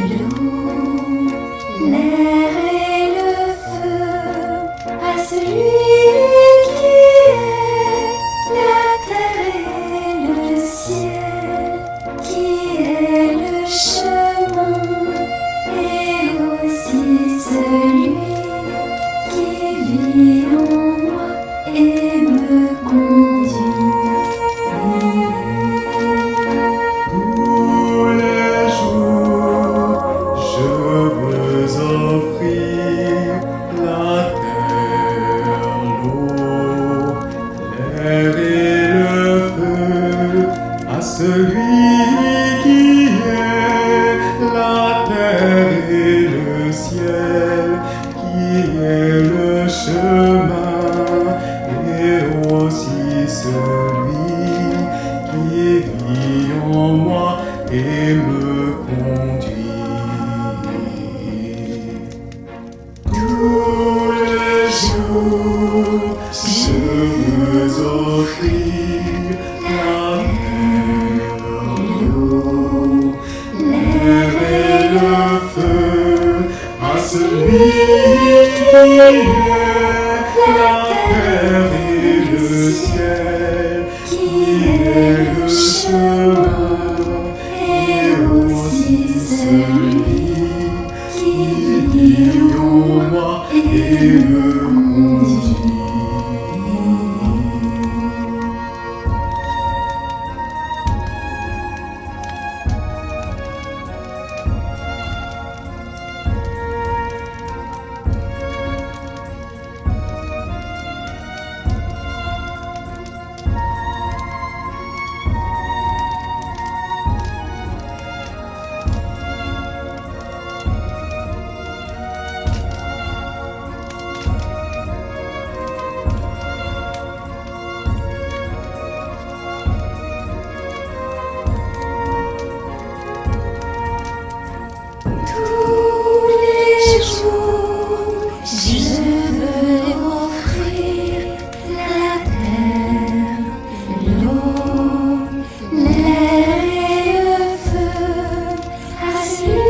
l'eau, l'air et le feu, à celui qui est la terre et le ciel, qui est le chemin, et aussi celui qui vit en moi et me conduit. Tous les jours, je veux offrir la terre, l'eau, l'air et le feu à celui qui est la terre et le ciel, qui est le chemin et aussi celui qui vit en moi et me conduit. Tous les jours, je veux offrir la terre, l'eau, l'air et le feu à celui qui est la terre et le ciel, qui est le chemin et aussi celui qui vit en moi et me conduit. Tous les jours, je veux offrir la terre, l'eau, l'air et le feu à celui qui est la terre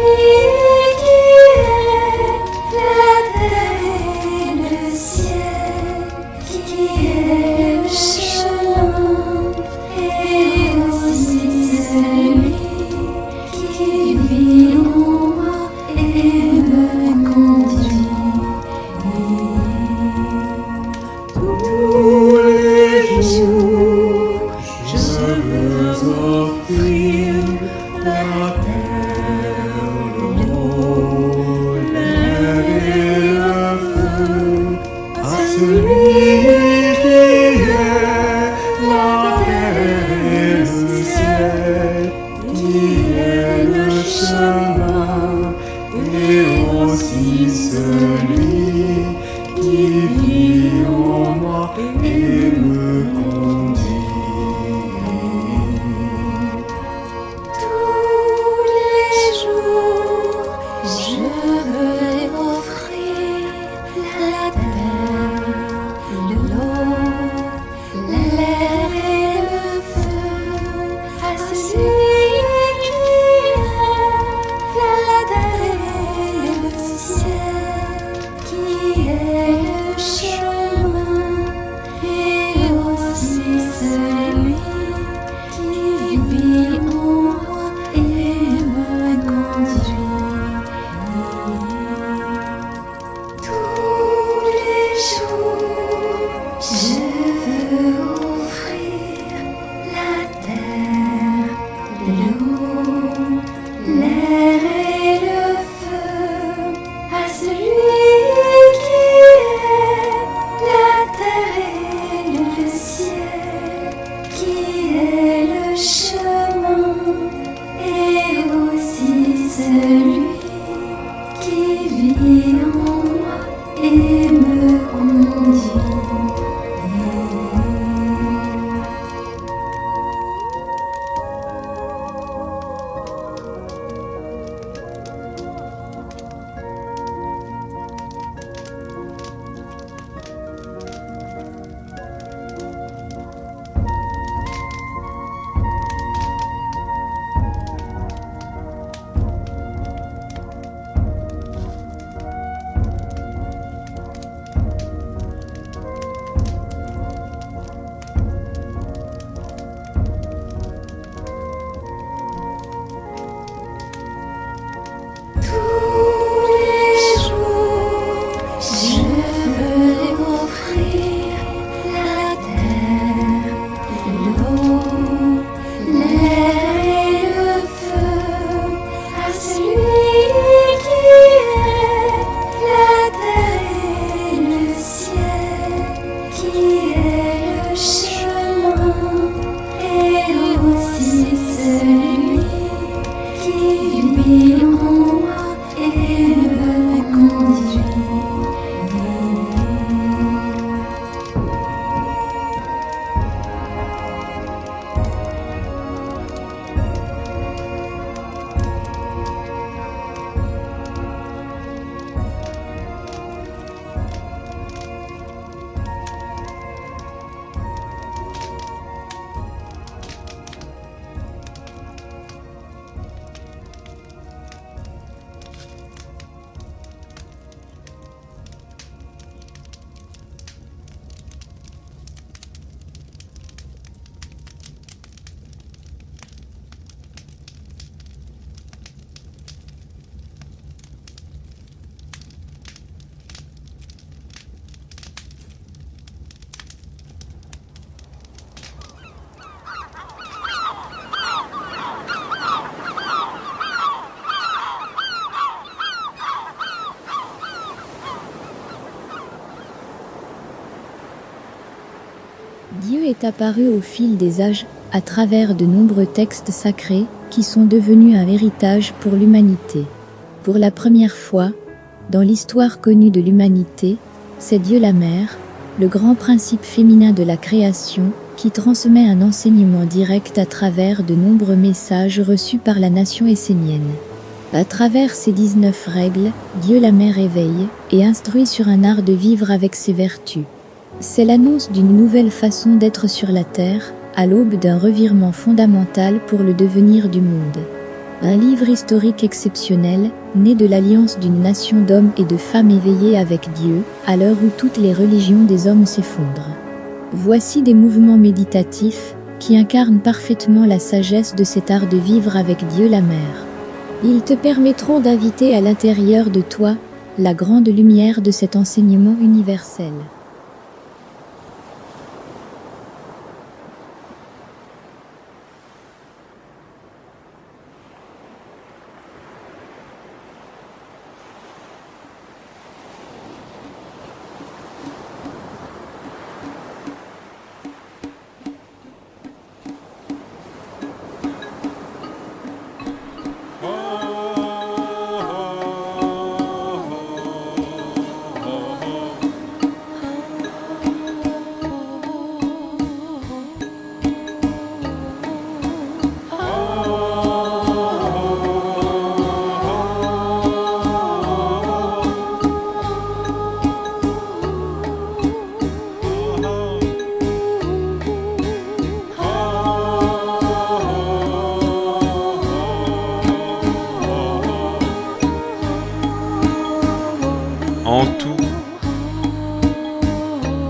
et le ciel, qui est le chemin et aussi celui qui vit en moi et me conduit. Tous les jours, je veux offrir la terre, l'eau, l'air et le feu à celui qui est la terre et le ciel, qui est le chemin et aussi celui qui vit en moi et me conduit. Tous les jours, je veux offrir la terre, l'eau, l'air et le feu à celui qui est la terre et le ciel, qui est le chemin et aussi celui qui vit en moi et me conduit. Tous les jours, je veux offrir la terre, l'eau, l'air et le feu à celui qui est la terre et le ciel, qui est le chemin et aussi celui qui vit en moi et me conduit. Dieu est apparu au fil des âges, à travers de nombreux textes sacrés, qui sont devenus un héritage pour l'humanité. Pour la première fois, dans l'histoire connue de l'humanité, c'est Dieu la Mère, le grand principe féminin de la création, qui transmet un enseignement direct à travers de nombreux messages reçus par la nation essénienne. À travers ces 19 règles, Dieu la Mère éveille et instruit sur un art de vivre avec ses vertus. C'est l'annonce d'une nouvelle façon d'être sur la terre, à l'aube d'un revirement fondamental pour le devenir du monde. Un livre historique exceptionnel, né de l'alliance d'une nation d'hommes et de femmes éveillés avec Dieu, à l'heure où toutes les religions des hommes s'effondrent. Voici des mouvements méditatifs qui incarnent parfaitement la sagesse de cet art de vivre avec Dieu la Mère. Ils te permettront d'inviter à l'intérieur de toi la grande lumière de cet enseignement universel. En tout,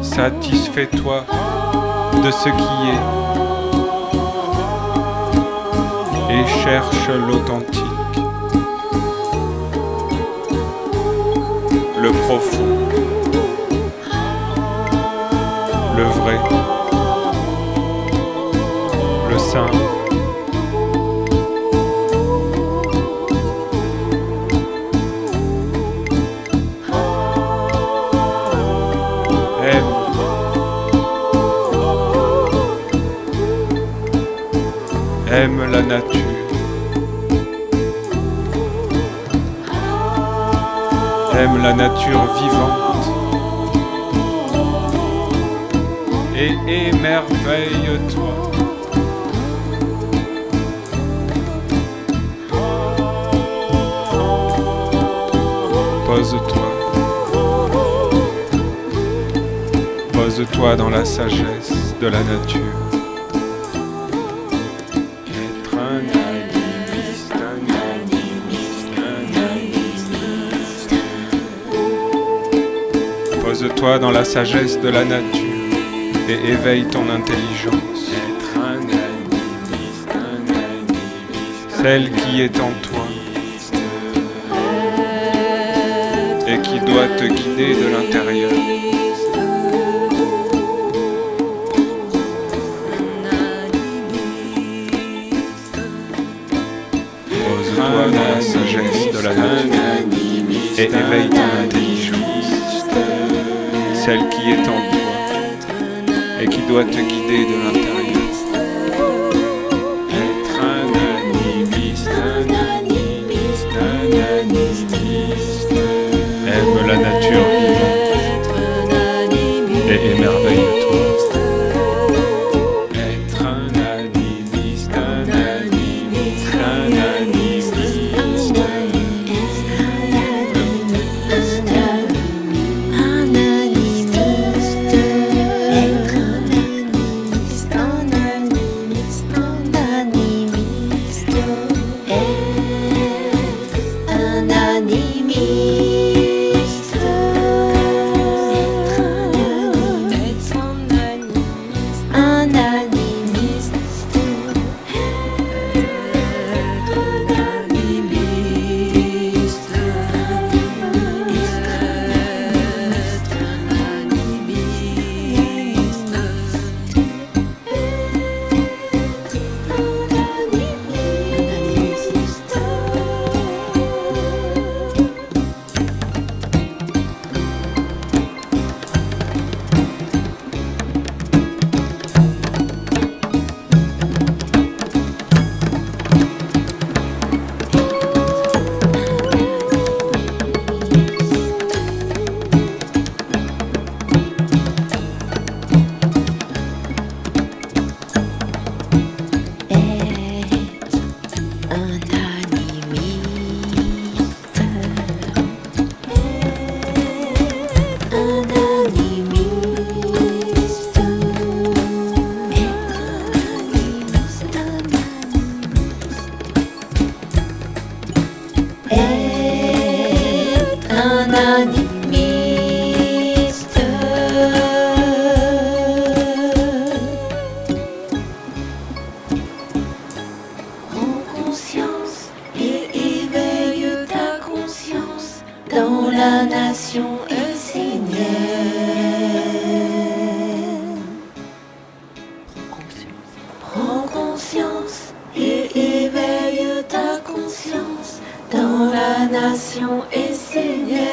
satisfais-toi de ce qui est et cherche l'authentique, le profond, le vrai, le simple. Aime la nature. Aime la nature vivante et émerveille-toi. Pose-toi. Pose-toi dans la sagesse de la nature. Pose-toi dans la sagesse de la nature et éveille ton intelligence. Celle qui est en toi et qui doit te guider de l'intérieur. Pose-toi dans la sagesse de la nature et éveille ton intelligence. Celle qui est en toi et qui doit te guider de l'intérieur. Être un animiste, aime la nature vivante et émerveille-toi. Être un animiste, est un animiste. Prends conscience et éveille ta conscience dans la nation essénienne. Prends conscience et éveille ta conscience dans la nation essénienne.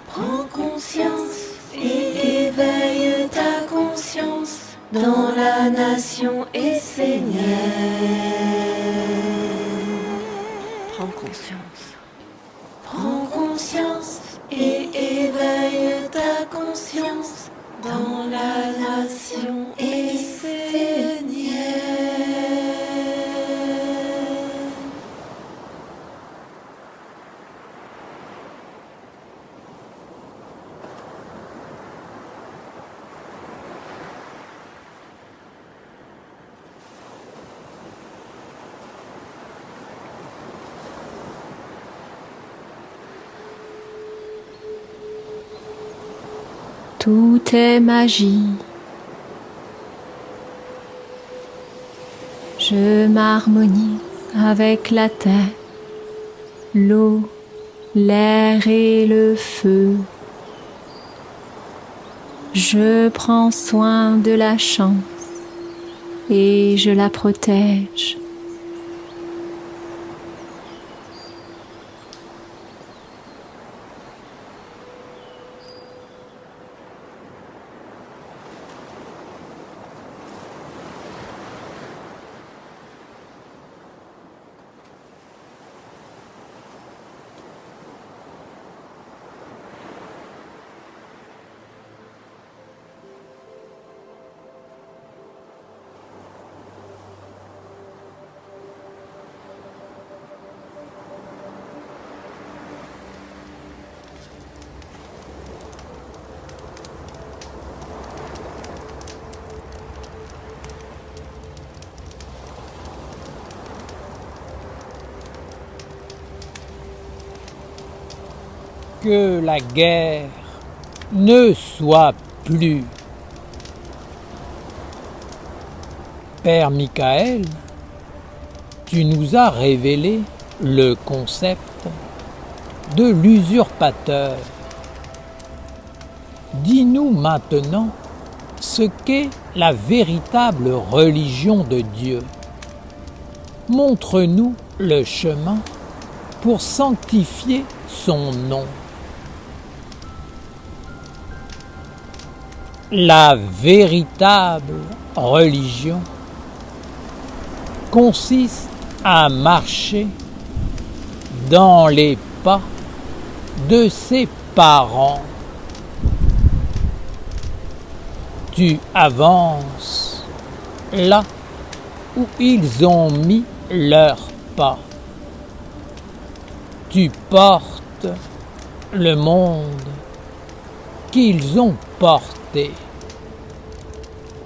Prends conscience et éveille ta conscience dans la nation essénienne. Prends conscience. Prends conscience et éveille ta conscience dans la nation essénienne. Tout est magie. Je m'harmonise avec la terre, l'eau, l'air et le feu. Je prends soin de la chance et je la protège. Que la guerre ne soit plus. Père Michael, tu nous as révélé le concept de l'usurpateur. Dis-nous maintenant ce qu'est la véritable religion de Dieu. Montre-nous le chemin pour sanctifier son nom. La véritable religion consiste à marcher dans les pas de ses parents. Tu avances là où ils ont mis leurs pas. Tu portes le monde qu'ils ont porté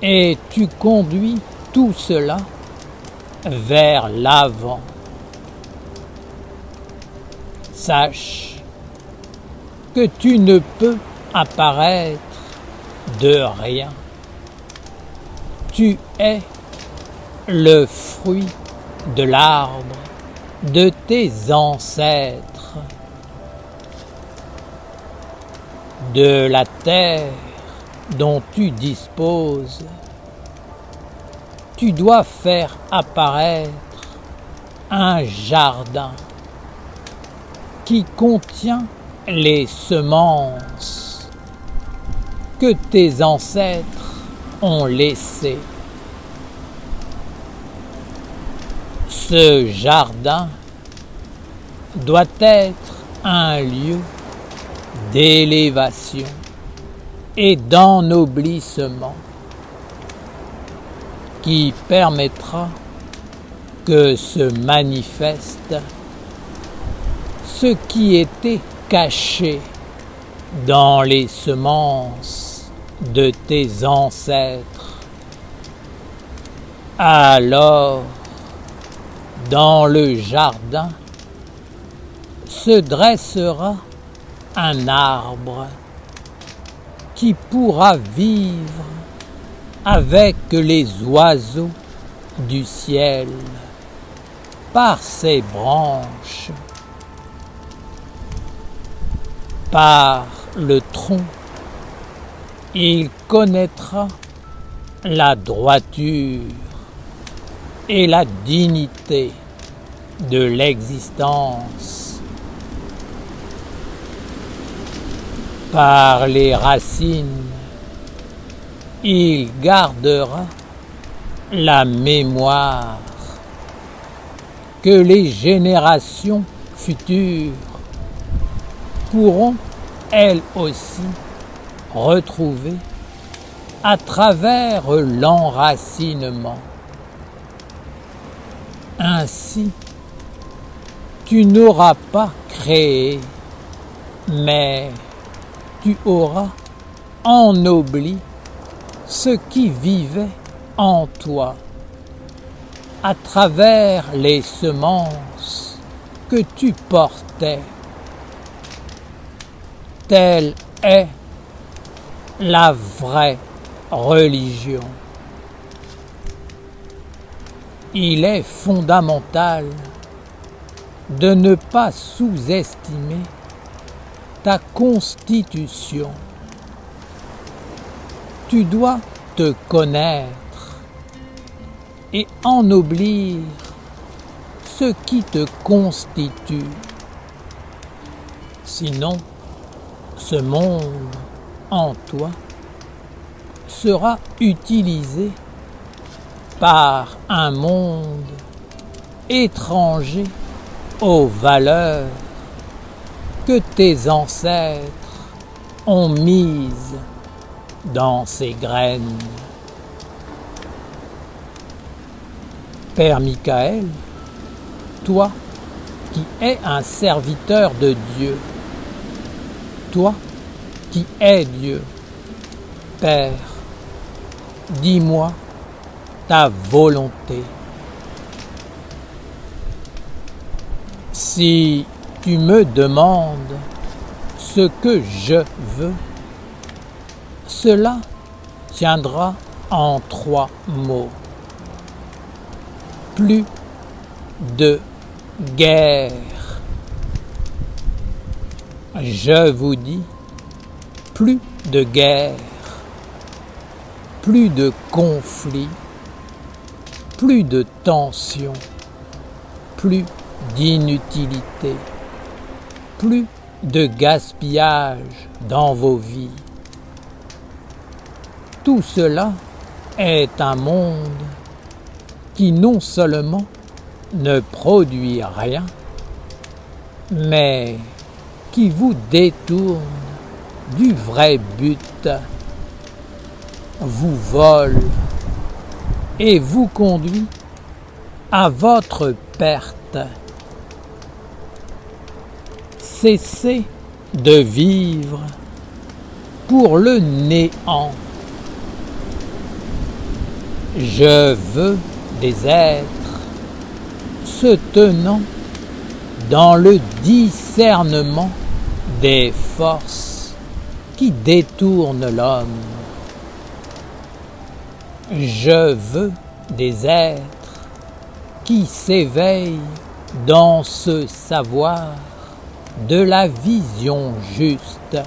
et tu conduis tout cela vers l'avant. Sache que tu ne peux apparaître de rien. Tu es le fruit de l'arbre de tes ancêtres, de la terre dont tu disposes. Tu dois faire apparaître un jardin qui contient les semences que tes ancêtres ont laissées. Ce jardin doit être un lieu d'élévation et d'ennoblissement qui permettra que se manifeste ce qui était caché dans les semences de tes ancêtres. Alors, dans le jardin, se dressera un arbre qui pourra vivre avec les oiseaux du ciel par ses branches, par le tronc. Il connaîtra la droiture et la dignité de l'existence. Par les racines, il gardera la mémoire que les générations futures pourront elles aussi retrouver à travers l'enracinement. Ainsi, tu n'auras pas créé, mais tu auras ennobli ce qui vivait en toi à travers les semences que tu portais. Telle est la vraie religion. Il est fondamental de ne pas sous-estimer ta constitution. Tu dois te connaître et ennoblir ce qui te constitue. Sinon, ce monde en toi sera utilisé par un monde étranger aux valeurs que tes ancêtres ont mises dans ces graines. Père Michael, toi qui es un serviteur de Dieu, toi qui es Dieu, Père, dis-moi ta volonté. Si tu me demandes ce que je veux, cela tiendra en 3 mots. Plus de guerre. Je vous dis, plus de guerre, plus de conflits, plus de tensions, plus d'inutilité, plus de gaspillage dans vos vies. Tout cela est un monde qui non seulement ne produit rien, mais qui vous détourne du vrai but, vous vole et vous conduit à votre perte. Cessez de vivre pour le néant. Je veux des êtres se tenant dans le discernement des forces qui détournent l'homme. Je veux des êtres qui s'éveillent dans ce savoir de la vision juste.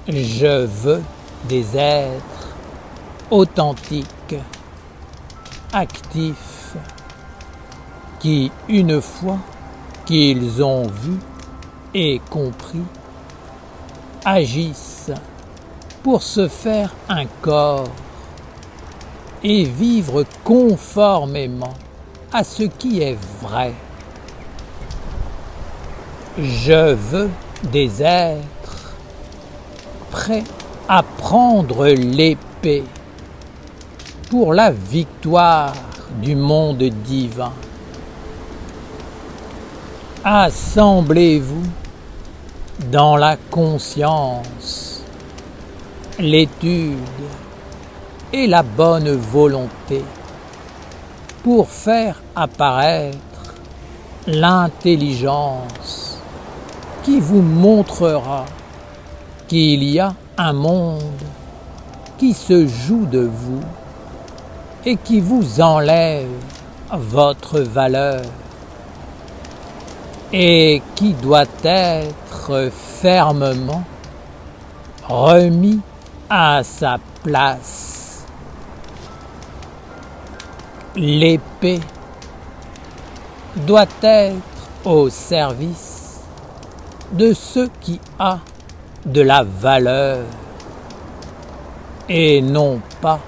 Je veux des êtres authentiques, actifs, qui, une fois qu'ils ont vu et compris, agissent pour se faire un corps et vivre conformément à ce qui est vrai. Je veux des êtres prêts à prendre l'épée pour la victoire du monde divin. Assemblez-vous dans la conscience, l'étude et la bonne volonté pour faire apparaître l'intelligence qui vous montrera qu'il y a un monde qui se joue de vous et qui vous enlève votre valeur et qui doit être fermement remis à sa place. L'épée doit être au service de ce qui a de la valeur et non pas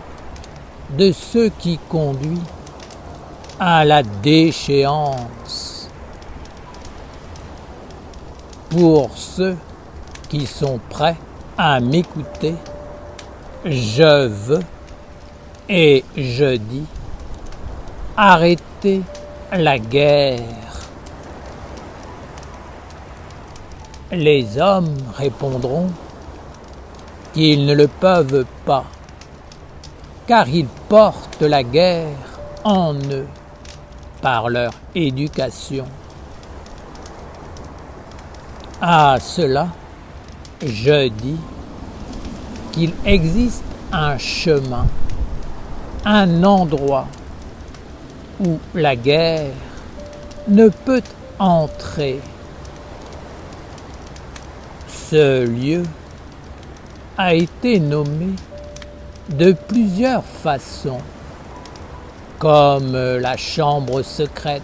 de ce qui conduit à la déchéance. Pour ceux qui sont prêts à m'écouter, je veux et je dis arrêtez la guerre. Les hommes répondront qu'ils ne le peuvent pas, car ils portent la guerre en eux par leur éducation. À cela, je dis qu'il existe un chemin, un endroit où la guerre ne peut entrer. Ce lieu a été nommé de plusieurs façons, comme la chambre secrète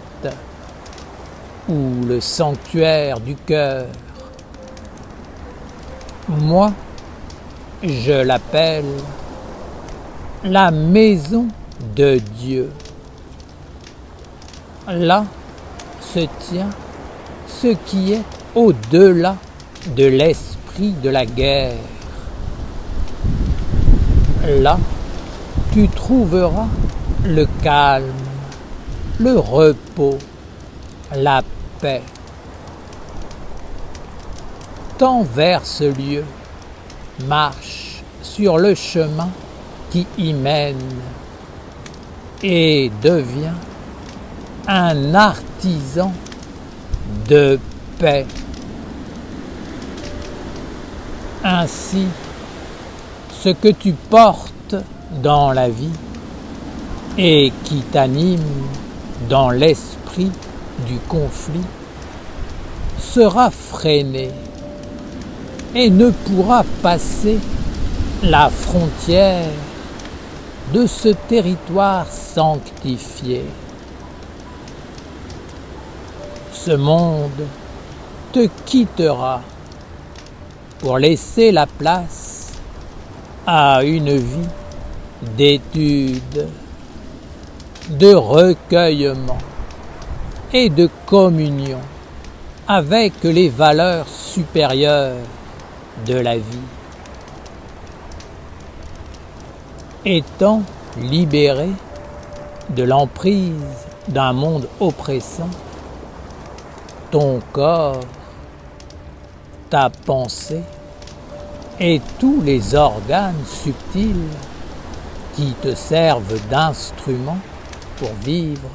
ou le sanctuaire du cœur. Moi, je l'appelle la maison de Dieu. Là se tient ce qui est au-delà de l'esprit de la guerre. Là, tu trouveras le calme, le repos, la paix. Tends vers ce lieu, marche sur le chemin qui y mène et deviens un artisan de paix. Ainsi, ce que tu portes dans la vie et qui t'anime dans l'esprit du conflit sera freiné et ne pourra passer la frontière de ce territoire sanctifié. Ce monde te quittera pour laisser la place à une vie d'étude, de recueillement et de communion avec les valeurs supérieures de la vie. Étant libéré de l'emprise d'un monde oppressant, ton corps, ta pensée et tous les organes subtils qui te servent d'instruments pour vivre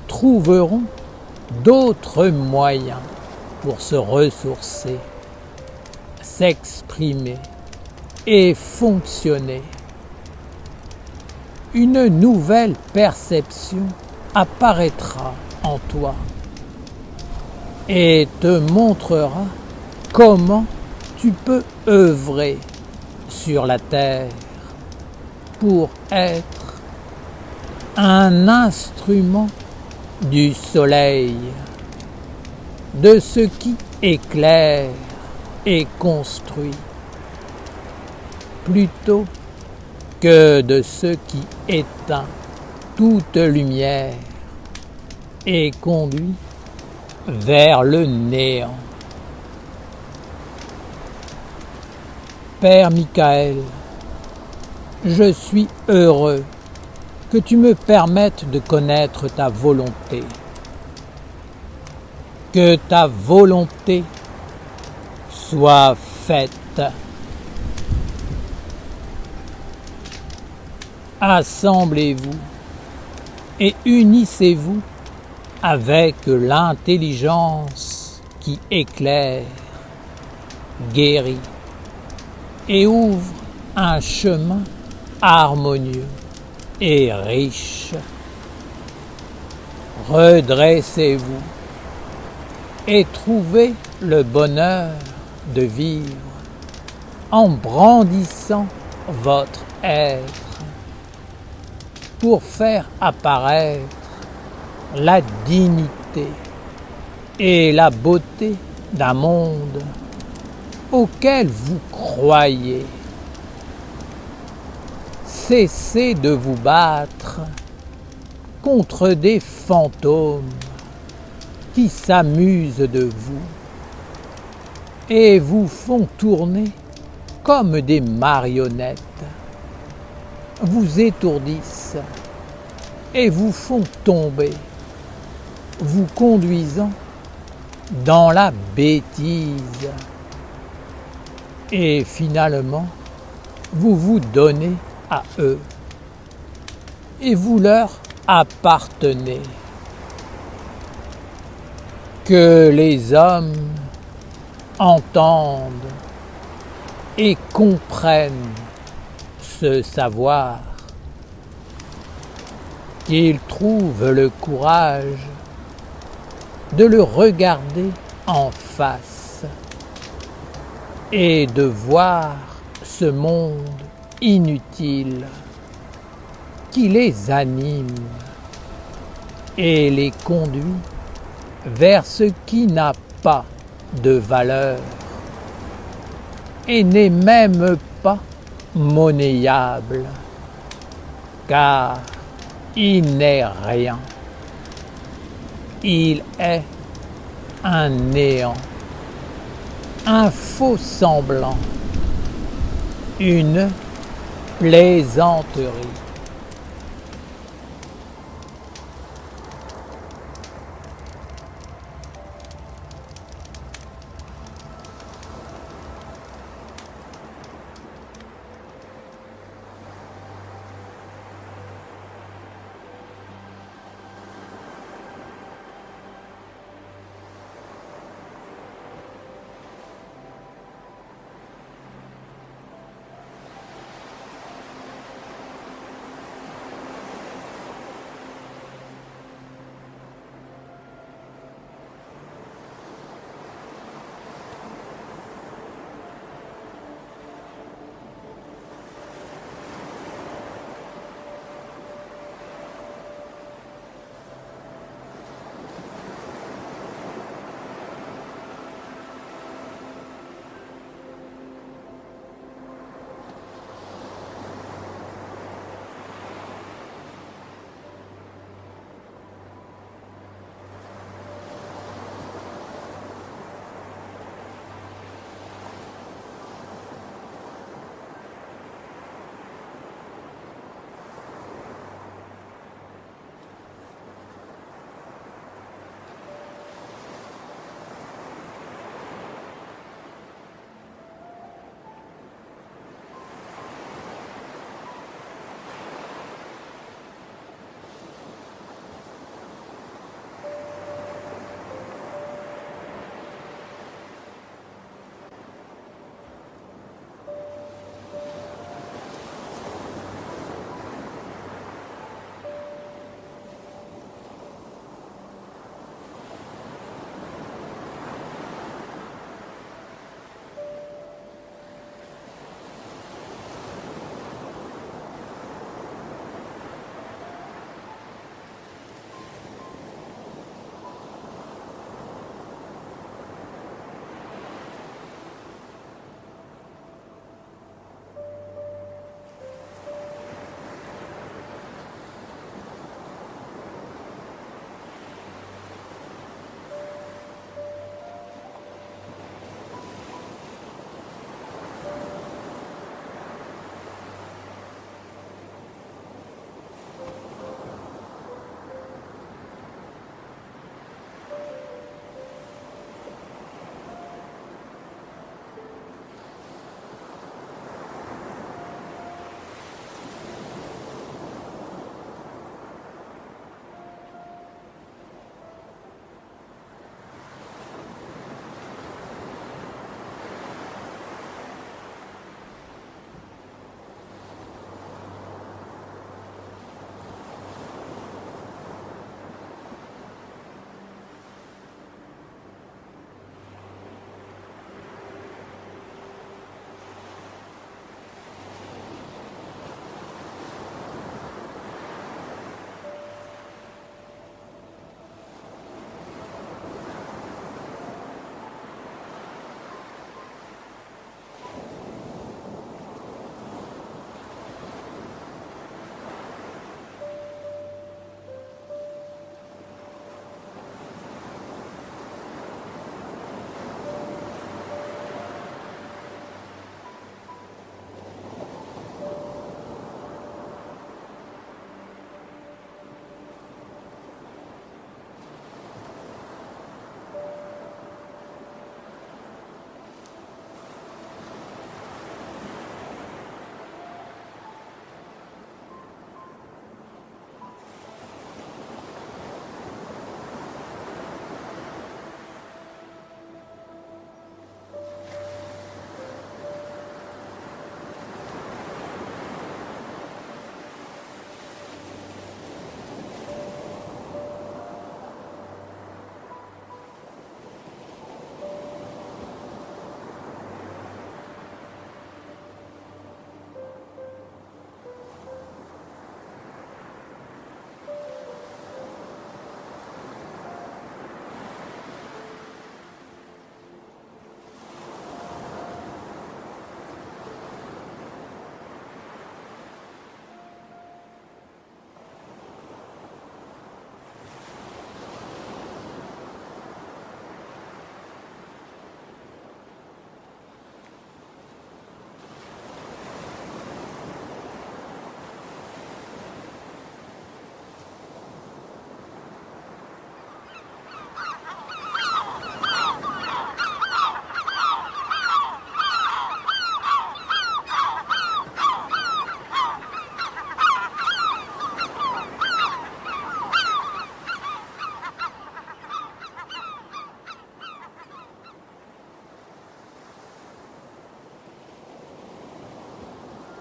trouveront d'autres moyens pour se ressourcer, s'exprimer et fonctionner. Une nouvelle perception apparaîtra en toi et te montrera comment tu peux œuvrer sur la terre pour être un instrument du soleil, de ce qui éclaire et construit, plutôt que de ce qui éteint toute lumière et conduit vers le néant. Père Michael, je suis heureux que tu me permettes de connaître ta volonté. Que ta volonté soit faite. Assemblez-vous et unissez-vous avec l'intelligence qui éclaire, guérit et ouvre un chemin harmonieux et riche. Redressez-vous et trouvez le bonheur de vivre en brandissant votre être pour faire apparaître la dignité et la beauté d'un monde auquel vous croyez. Cessez de vous battre contre des fantômes qui s'amusent de vous et vous font tourner comme des marionnettes, vous étourdissent et vous font tomber, vous conduisant dans la bêtise. Et finalement, vous vous donnez à eux et vous leur appartenez. Que les hommes entendent et comprennent ce savoir, qu'ils trouvent le courage de le regarder en face et de voir ce monde inutile qui les anime et les conduit vers ce qui n'a pas de valeur et n'est même pas monnayable, car il n'est rien. Il est un néant, un faux semblant, une plaisanterie.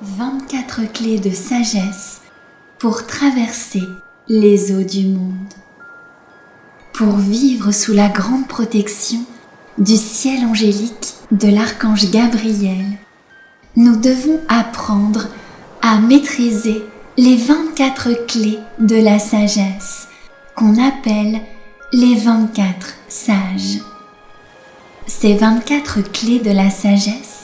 24 clés de sagesse pour traverser les eaux du monde. Pour vivre sous la grande protection du ciel angélique de l'archange Gabriel, nous devons apprendre à maîtriser les 24 clés de la sagesse qu'on appelle les 24 sages. Ces 24 clés de la sagesse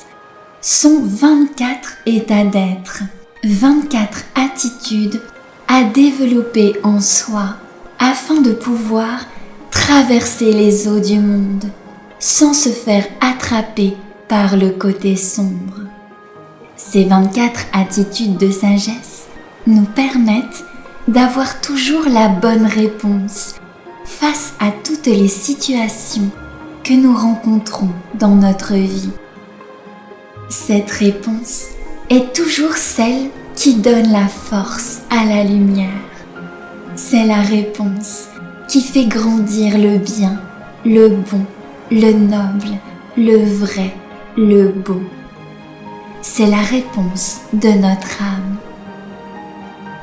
sont 24 états d'être, 24 attitudes à développer en soi afin de pouvoir traverser les eaux du monde sans se faire attraper par le côté sombre. Ces 24 attitudes de sagesse nous permettent d'avoir toujours la bonne réponse face à toutes les situations que nous rencontrons dans notre vie. Cette réponse est toujours celle qui donne la force à la lumière. C'est la réponse qui fait grandir le bien, le bon, le noble, le vrai, le beau. C'est la réponse de notre âme.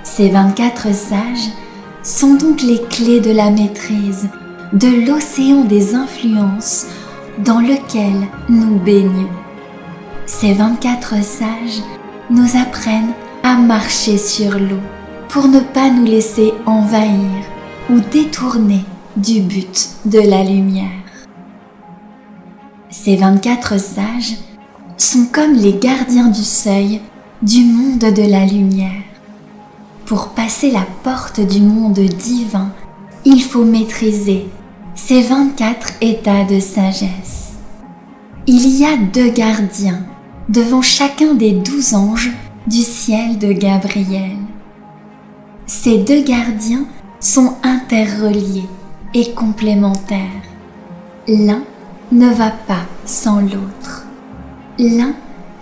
Ces 24 sages sont donc les clés de la maîtrise de l'océan des influences dans lequel nous baignons. Ces 24 sages nous apprennent à marcher sur l'eau pour ne pas nous laisser envahir ou détourner du but de la lumière. Ces 24 sages sont comme les gardiens du seuil du monde de la lumière. Pour passer la porte du monde divin, il faut maîtriser ces 24 états de sagesse. Il y a 2 gardiens devant chacun des 12 anges du ciel de Gabriel. Ces 2 gardiens sont interreliés et complémentaires. L'un ne va pas sans l'autre. L'un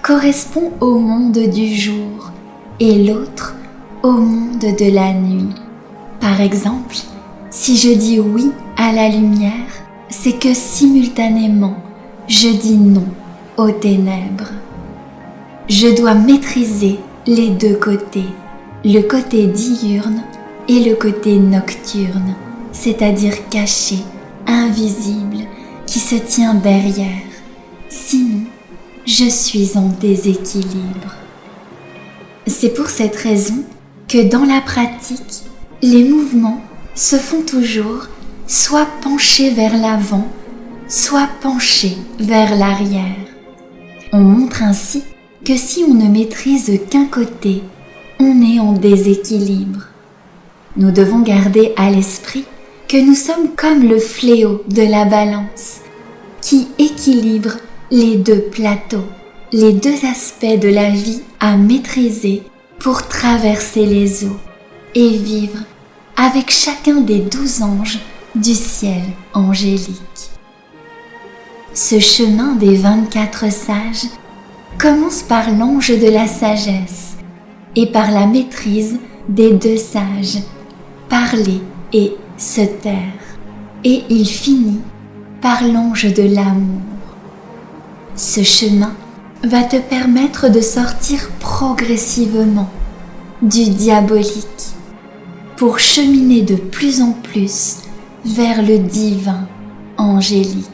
correspond au monde du jour et l'autre au monde de la nuit. Par exemple, si je dis oui à la lumière, c'est que simultanément, je dis non aux ténèbres. Je dois maîtriser les 2 côtés, le côté diurne et le côté nocturne, c'est-à-dire caché, invisible, qui se tient derrière. Sinon, je suis en déséquilibre. C'est pour cette raison que dans la pratique, les mouvements se font toujours soit penchés vers l'avant, soit penchés vers l'arrière. On montre ainsi que si on ne maîtrise qu'un côté, on est en déséquilibre. Nous devons garder à l'esprit que nous sommes comme le fléau de la balance, qui équilibre les 2 plateaux, les 2 aspects de la vie à maîtriser pour traverser les eaux et vivre avec chacun des 12 anges du ciel angélique. Ce chemin des 24 sages commence par l'ange de la sagesse et par la maîtrise des 2 sages, parler et se taire, et il finit par l'ange de l'amour. Ce chemin va te permettre de sortir progressivement du diabolique pour cheminer de plus en plus vers le divin angélique.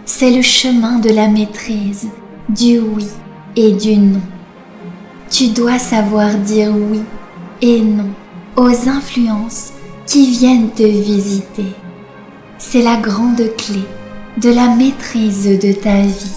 C'est le chemin de la maîtrise, du oui et du non. Tu dois savoir dire oui et non aux influences qui viennent te visiter. C'est la grande clé de la maîtrise de ta vie.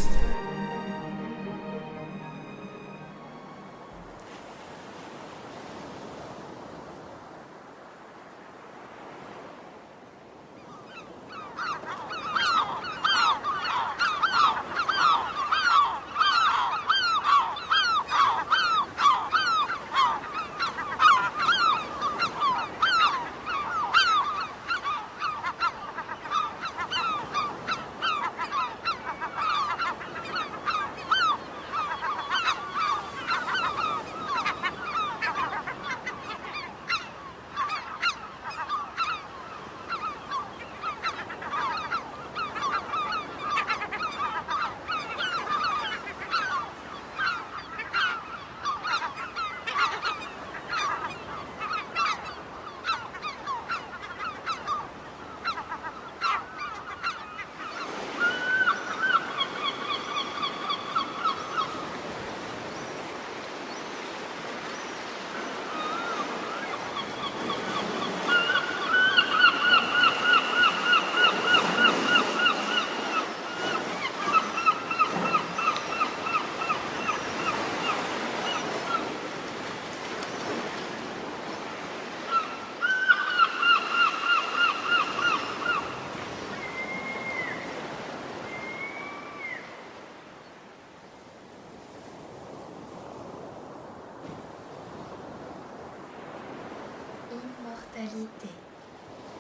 Immortalité,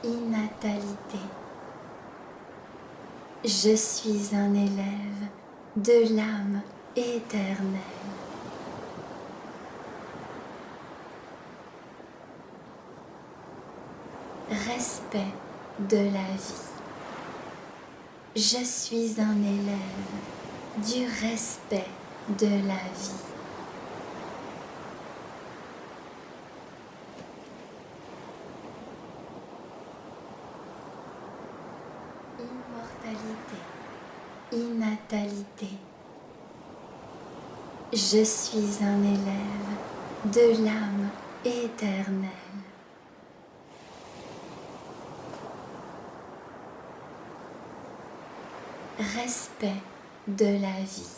inatalité. Je suis un élève de l'âme éternelle. Respect de la vie. Je suis un élève du respect de la vie. Immortalité, inatalité. Je suis un élève de l'âme éternelle. Respect de la vie.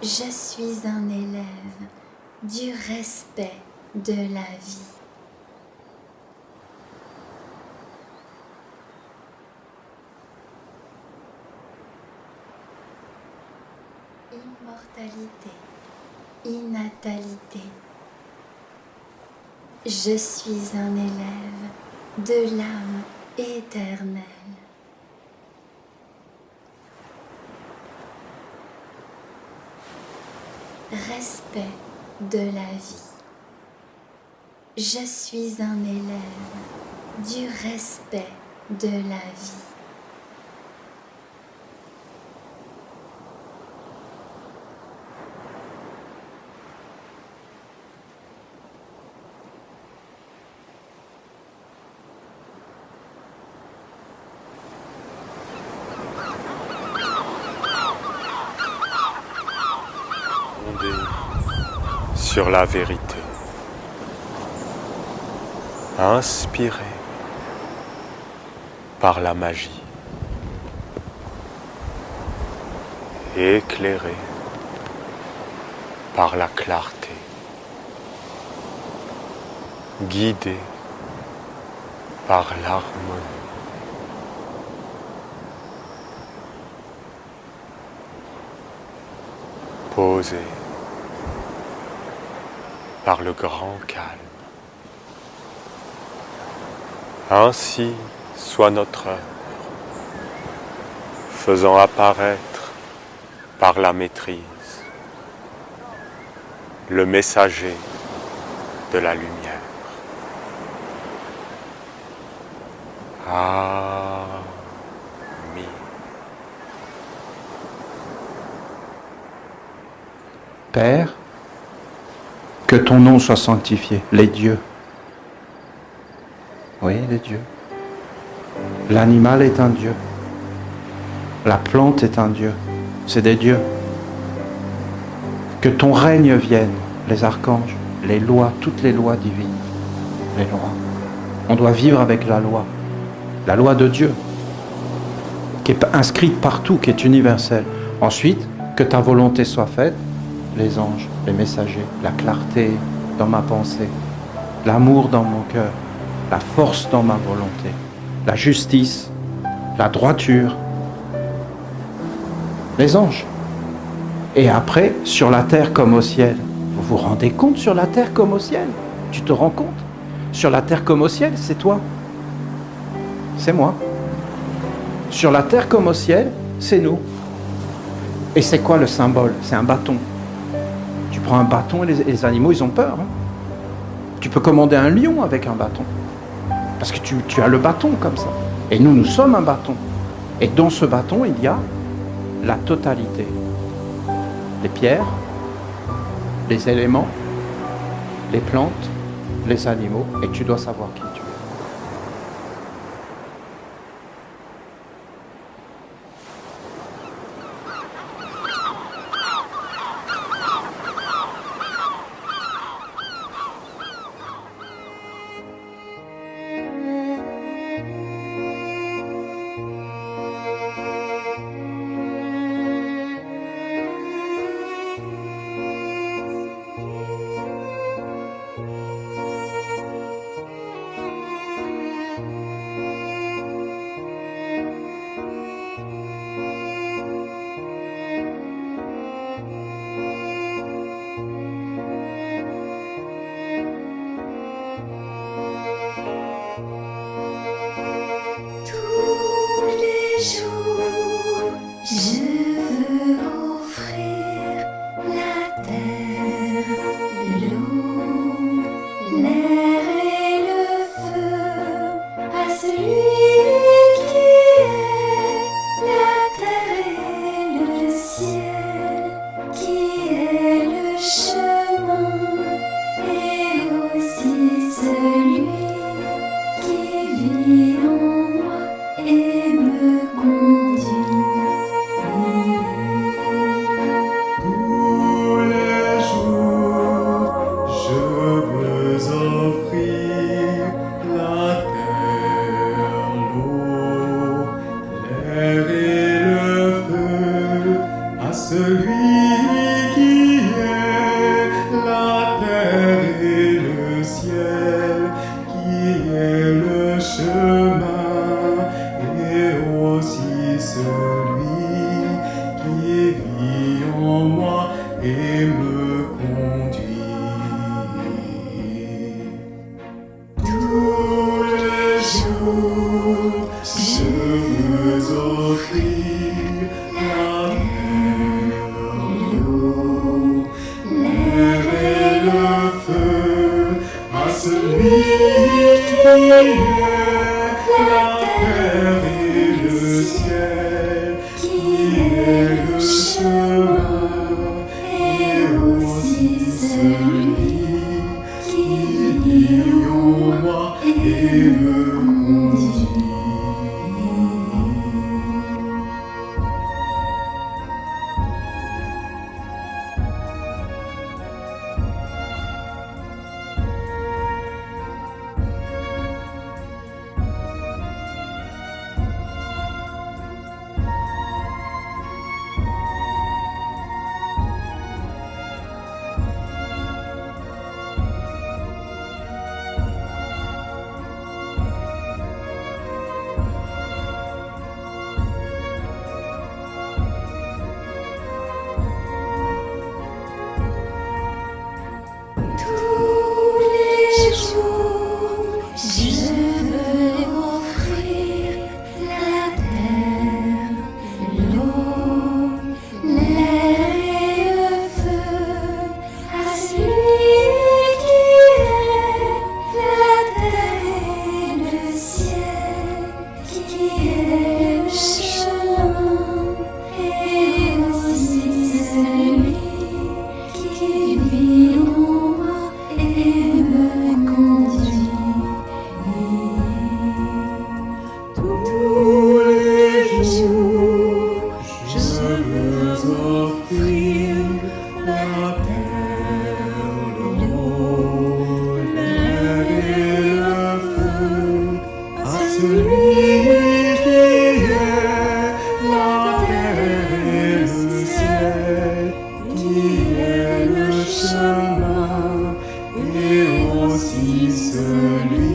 Je suis un élève du respect de la vie. Immortalité, inatalité. Je suis un élève de l'âme éternelle. Respect de la vie. Je suis un élève du respect de la vie. Sur la vérité, inspiré par la magie, éclairé par la clarté, guidé par l'harmonie. Posé par le grand calme. Ainsi soit notre œuvre, faisant apparaître par la maîtrise le messager de la lumière. Amen. Père, que ton nom soit sanctifié, les dieux. Oui, les dieux. L'animal est un dieu. La plante est un dieu. C'est des dieux. Que ton règne vienne, les archanges, les lois, toutes les lois divines. Les lois. On doit vivre avec la loi de Dieu, qui est inscrite partout, qui est universelle. Ensuite, que ta volonté soit faite, les anges, les messagers, la clarté dans ma pensée, l'amour dans mon cœur, la force dans ma volonté, la justice, la droiture, les anges. Et après, sur la terre comme au ciel. Vous vous rendez compte, sur la terre comme au ciel? Tu te rends compte? Sur la terre comme au ciel, c'est toi. C'est moi. Sur la terre comme au ciel, c'est nous. Et c'est quoi le symbole? C'est un bâton. Tu prends un bâton et les animaux, ils ont peur. Hein. Tu peux commander un lion avec un bâton. Parce que tu as le bâton comme ça. Et nous, nous sommes un bâton. Et dans ce bâton, il y a la totalité. Les pierres, les éléments, les plantes, les animaux. Et tu dois savoir qui tu es. celui qui est la terre et le ciel, qui est le chemin, et aussi celui qui vit en moi et me conduit. Tous les jours, je veux offrir la terre, l'eau, l'air et le feu à celui qui est la terre et le ciel, qui est le chemin, et aussi celui qui vit en moi et me conduit. Tous les jours, je veux offrir la terre, l'eau, l'air et le feu à celui qui est la terre et le ciel, qui est le chemin, et aussi celui qui vit en moi et me conduit. Tous les jours, je veux offrir la terre, l'eau, l'air et le feu à celui qui est la terre et le ciel, qui est le chemin, et aussi celui qui vit en moi et me conduit. Tous les jours, je veux offrir la terre, l'eau, l'air et le feu à celui qui est la terre et le ciel, qui est le chemin, et aussi celui